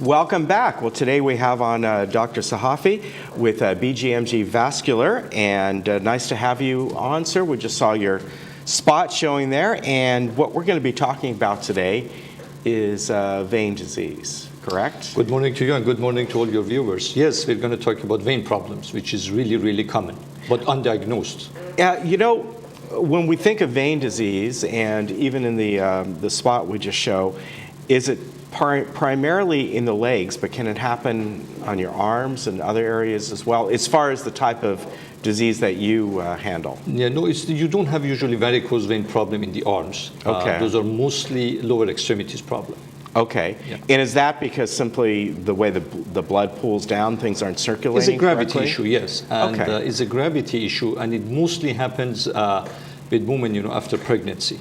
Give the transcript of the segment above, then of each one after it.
Welcome back. Well, today we have on Dr. Sahafi with BGMG Vascular, and nice to have you on, sir. We just saw your spot showing there, and what we're going to be talking about today is vein disease, correct? Good morning to you and good morning to all your viewers. Yes, we're going to talk about vein problems, which is really, really common, but undiagnosed. You know, when we think of vein disease, and even in the spot we just show, is it primarily in the legs, but can it happen on your arms and other areas as well, as far as the type of disease that you handle? Yeah, no, you don't have usually varicose vein problem in the arms. Okay. Those are mostly lower extremities problem. Okay. Yeah. And is that because simply the way the blood pools down, things aren't circulating It's a gravity correctly? issue, yes. And okay. It's a gravity issue, and it mostly happens with women, after pregnancy.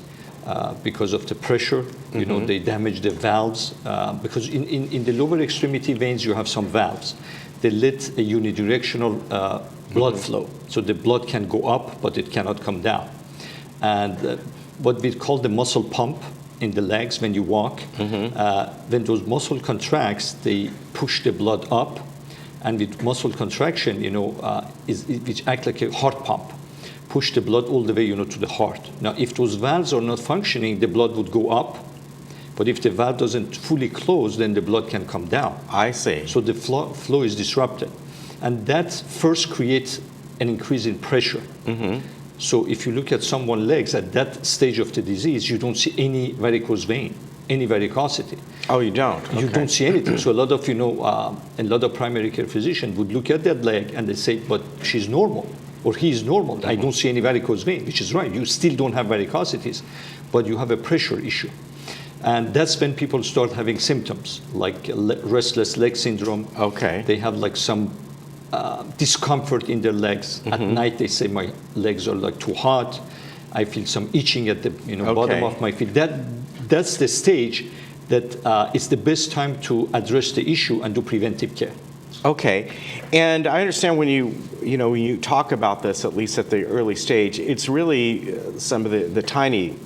Because of the pressure, they damage the valves. Because in the lower extremity veins, you have some valves. They let a unidirectional blood flow. So the blood can go up, but it cannot come down. And what we call the muscle pump in the legs when you walk, when those muscle contracts, they push the blood up. And with muscle contraction, which act like a heart pump. Push the blood all the way, to the heart. Now, if those valves are not functioning, the blood would go up. But if the valve doesn't fully close, then the blood can come down. I see. So the flow is disrupted. And that first creates an increase in pressure. So if you look at someone's legs at that stage of the disease, you don't see any varicose vein, any varicosity. Oh, you don't? You Okay. don't see anything. So a lot of primary care physicians would look at that leg and they say, but she's normal. Or he is normal. I don't see any varicose vein, which is right. You still don't have varicosities, but you have a pressure issue. And that's when people start having symptoms, like restless leg syndrome. Okay. They have like some discomfort in their legs. At night, they say, my legs are like too hot. I feel some itching at the bottom of my feet. That's the stage that it's the best time to address the issue and do preventive care. Okay, and I understand when you talk about this, at least at the early stage, it's really some of the tiny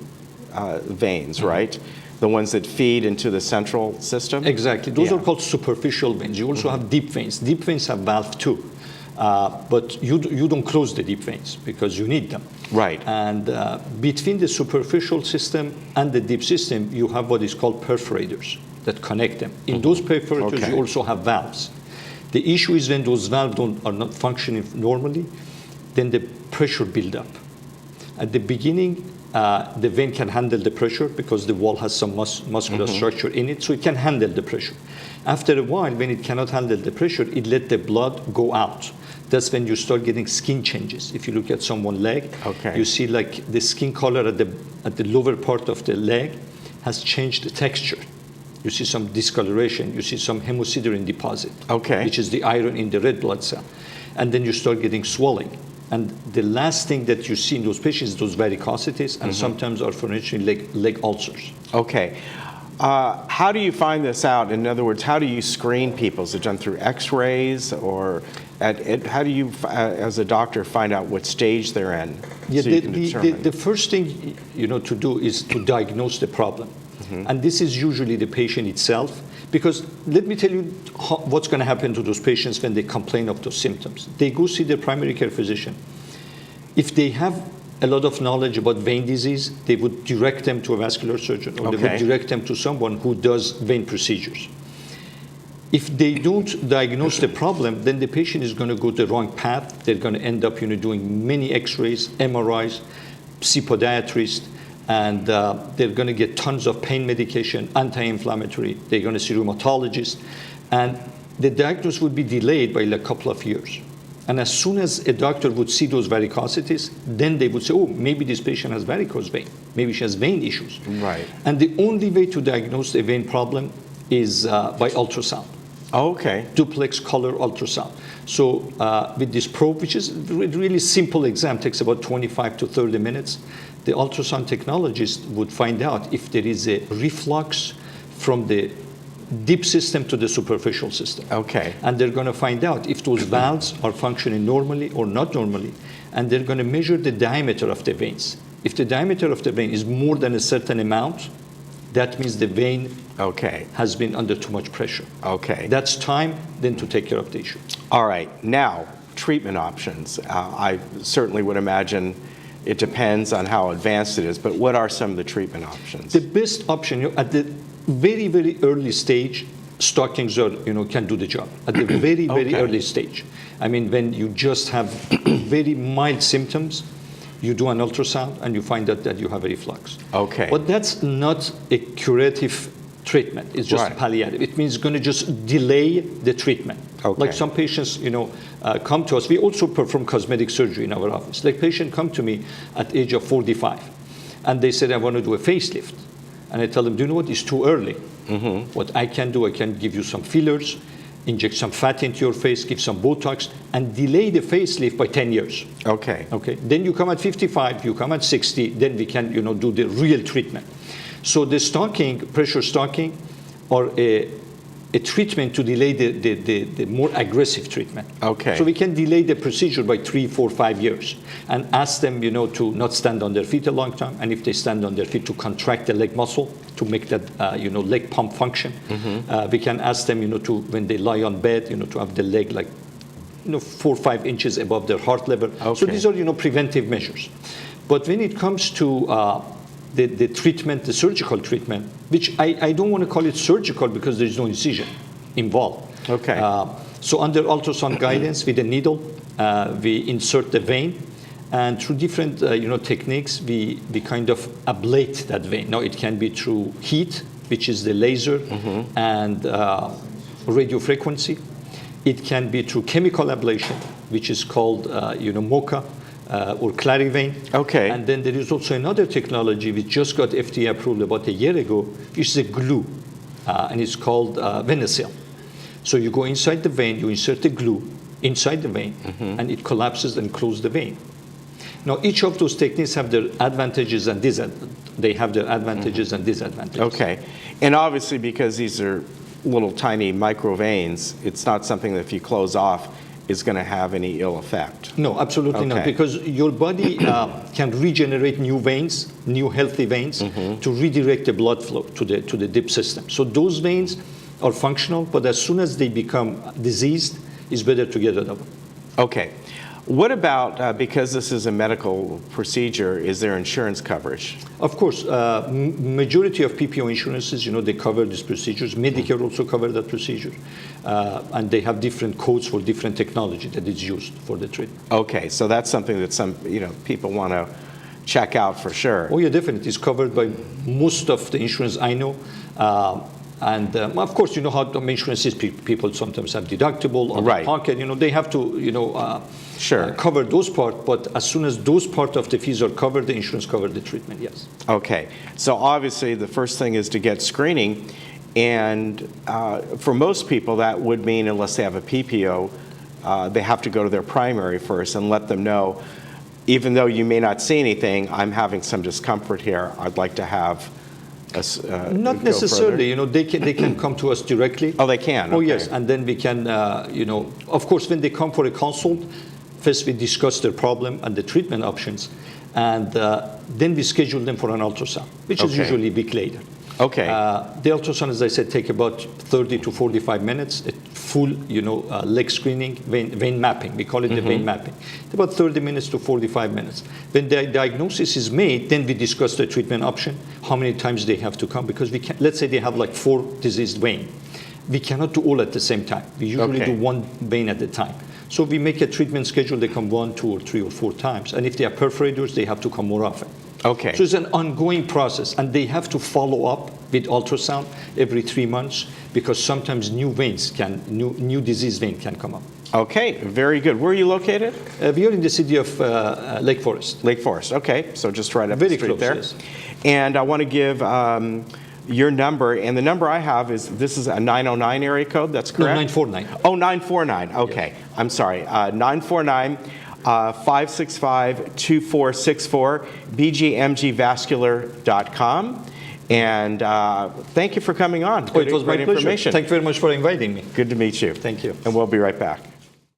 veins, right? The ones that feed into the central system? Exactly. Those are called superficial veins. You also have deep veins. Deep veins have valve too, but you don't close the deep veins because you need them. Right. And between the superficial system and the deep system, you have what is called perforators that connect them. In those perforators, you also have valves. The issue is when those valves are not functioning normally, then the pressure build up. At the beginning, the vein can handle the pressure because the wall has some muscular structure in it, so it can handle the pressure. After a while, when it cannot handle the pressure, it let the blood go out. That's when you start getting skin changes. If you look at someone's leg, you see like the skin color at the lower part of the leg has changed the texture. You see some discoloration, you see some hemosiderin deposit, which is the iron in the red blood cell. And then you start getting swelling. And the last thing that you see in those patients is those varicosities, and sometimes unfortunately leg ulcers. Okay. How do you find this out? In other words, how do you screen people? Is it done through x-rays, or how do you, as a doctor, find out what stage they're in? Yeah, so you can determine? The first thing to do is to diagnose the problem. And this is usually the patient itself, because let me tell you what's going to happen to those patients when they complain of those symptoms. They go see their primary care physician. If they have a lot of knowledge about vein disease, they would direct them to a vascular surgeon, or they would direct them to someone who does vein procedures. If they don't diagnose the problem, then the patient is going to go the wrong path. They're going to end up doing many x-rays, MRIs, see podiatrists, and they're going to get tons of pain medication, anti-inflammatory. They're going to see rheumatologists. And the diagnosis would be delayed by a couple of years. And as soon as a doctor would see those varicosities, then they would say, oh, maybe this patient has varicose vein. Maybe she has vein issues. Right. And the only way to diagnose a vein problem is by ultrasound. Okay. Duplex color ultrasound. So with this probe, which is a really simple exam, takes about 25 to 30 minutes, the ultrasound technologist would find out if there is a reflux from the deep system to the superficial system. Okay. And they're going to find out if those valves are functioning normally or not normally, and they're going to measure the diameter of the veins. If the diameter of the vein is more than a certain amount, that means the vein Okay. has been under too much pressure. Okay. That's time then to take care of the issue. All right. Now, treatment options. I certainly would imagine it depends on how advanced it is, but what are some of the treatment options? The best option, at the very, very early stage, stockings are, can do the job. At the very, very Okay. early stage. I mean, when you just have very mild symptoms, you do an ultrasound and you find out that you have a reflux. Okay. But that's not a curative treatment. It's just Right. palliative. It means it's going to just delay the treatment. Okay. Like some patients, come to us. We also perform cosmetic surgery in our office. Like patient come to me at age of 45, and they said, I want to do a facelift. And I tell them, do you know what? It's too early. What I can do, I can give you some fillers, inject some fat into your face, give some Botox, and delay the facelift by 10 years. Okay. Okay. Then you come at 55, you come at 60, then we can, do the real treatment. So the stocking, pressure stocking, or a treatment to delay the more aggressive treatment. Okay. So we can delay the procedure by 3, 4, 5 years and ask them, to not stand on their feet a long time. And if they stand on their feet, to contract the leg muscle to make that, leg pump function. We can ask them, to, when they lie on bed, to have the leg like, 4 or 5 inches above their heart level. Okay. So these are, preventive measures. But when it comes to the treatment, the surgical treatment, which I don't want to call it surgical because there's no incision involved. Okay. So under ultrasound guidance with a needle, we insert the vein, and through different techniques, we kind of ablate that vein. Now it can be through heat, which is the laser, and radio frequency. It can be through chemical ablation, which is called MOCA. Or Clarivein. Okay. And then there is also another technology which just got FDA approved about a year ago, which is a glue, and it's called Venacil. So you go inside the vein, you insert the glue inside the vein, and it collapses and closes the vein. Now, each of those techniques have their advantages and disadvantages. They have their advantages and disadvantages. Okay. And obviously, because these are little tiny micro veins, it's not something that if you close off is going to have any ill effect. No, absolutely not, Okay. because your body can regenerate new veins, new healthy veins, to redirect the blood flow to the deep system. So those veins are functional, but as soon as they become diseased, it's better to get rid of them. Okay. What about, because this is a medical procedure, is there insurance coverage? Of course, majority of PPO insurances, they cover these procedures. Medicare also cover that procedure, and they have different codes for different technology that is used for the treatment. Okay, so that's something that some people want to check out for sure. Oh yeah, definitely, it's covered by most of the insurance I know. And of course, how the insurance is. People sometimes have deductible or Right. pocket. They have to, Sure. cover those parts. But as soon as those part of the fees are covered, the insurance covers the treatment. Yes. Okay, so obviously the first thing is to get screening, and for most people that would mean, unless they have a PPO, they have to go to their primary first and let them know, even though you may not see anything, I'm having some discomfort here, I'd like to have Not necessarily. They can come to us directly. Oh, they can? Oh Okay. yes, and then we can, of course, when they come for a consult, first we discuss their problem and the treatment options, and then we schedule them for an ultrasound, which is Okay. usually a week later. Okay. The ultrasound, as I said, take about 30 to 45 minutes. A full, leg screening, vein mapping. We call it the vein mapping. About 30 minutes to 45 minutes. When the diagnosis is made, then we discuss the treatment option, how many times they have to come, because we can. Let's say they have like 4 diseased veins. We cannot do all at the same time. We usually Okay. do one vein at a time. So we make a treatment schedule. They come 1, 2, or 3, or 4 times. And if they are perforators, they have to come more often. Okay. So it's an ongoing process, and they have to follow up with ultrasound every 3 months, because sometimes new disease vein can come up. Okay, very good. Where are you located? We are in the city of Lake Forest. Lake Forest. Okay, so just right up Very the street close, there. yes. And I want to give your number, and the number I have this is a 909 area code, that's No, correct? 949. Oh, 949, okay. I'm sorry, 949 565-2464, bgmgvascular.com. And thank you for coming on. Oh, it was my Great pleasure. information. Thank you very much for inviting me. Good to meet you. Thank you. And we'll be right back.